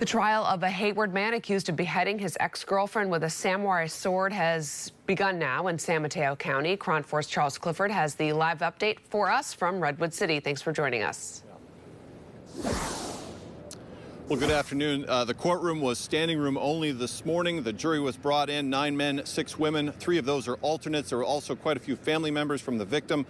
The trial of a Hayward man accused of beheading his ex-girlfriend with a samurai sword has begun now in San Mateo County. KRON 4's Charles Clifford has the live update for us from Redwood City. Thanks for joining us. Well, good afternoon. The courtroom was standing room only this morning. The jury was brought in, 9 men, 6 women. 3 of those are alternates. There were also quite a few family members from the victim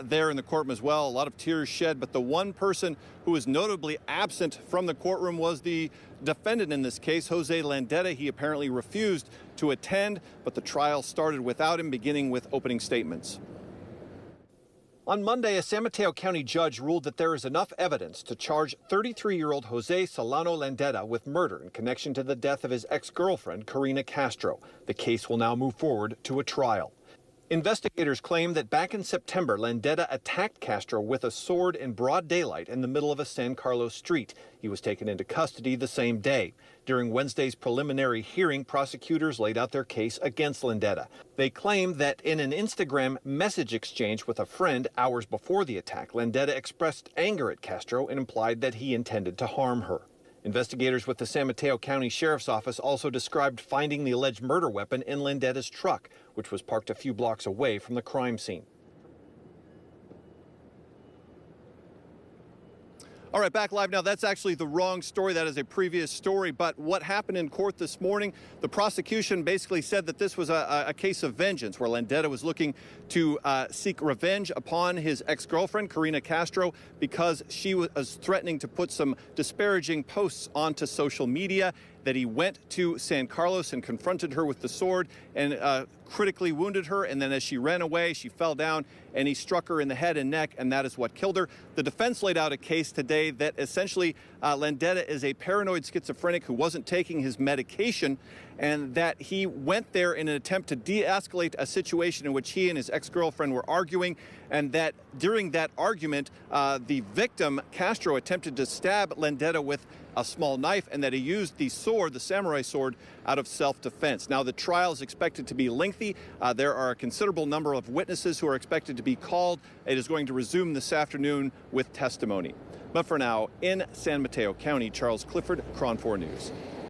there in the courtroom as well. A lot of tears shed, but the one person who was notably absent from the courtroom was the defendant in this case, Jose Landeta. He apparently refused to attend, but the trial started without him, beginning with opening statements. On Monday, a San Mateo County judge ruled that there is enough evidence to charge 33-year-old Jose Solano Landeta with murder in connection to the death of his ex-girlfriend, Karina Castro. The case will now move forward to a trial. Investigators claim that back in September, Landeta attacked Castro with a sword in broad daylight in the middle of a San Carlos street. He was taken into custody the same day. During Wednesday's preliminary hearing, prosecutors laid out their case against Landeta. They claim that in an Instagram message exchange with a friend hours before the attack, Landeta expressed anger at Castro and implied that he intended to harm her. Investigators with the San Mateo County Sheriff's Office also described finding the alleged murder weapon in Landeta's truck, which was parked a few blocks away from the crime scene. All right, back live now. That's actually the wrong story. That is a previous story. But what happened in court this morning, the prosecution basically said that this was a case of vengeance, where Landeta was looking to seek revenge upon his ex-girlfriend, Karina Castro, because she was threatening to put some disparaging posts onto social media, that he went to San Carlos and confronted her with the sword and critically wounded her. And then as she ran away, she fell down and he struck her in the head and neck, and that is what killed her. The defense laid out a case today that essentially Landeta is a paranoid schizophrenic who wasn't taking his medication, and that he went there in an attempt to de-escalate a situation in which he and his ex-girlfriend were arguing, and that during that argument, the victim, Castro, attempted to stab Landeta with a small knife, and that he used the sword, the samurai sword, out of self-defense. Now, the trial is expected to be lengthy. There are a considerable number of witnesses who are expected to be called. It is going to resume this afternoon with testimony. But for now, in San Mateo County, Charles Clifford, KRON 4 News.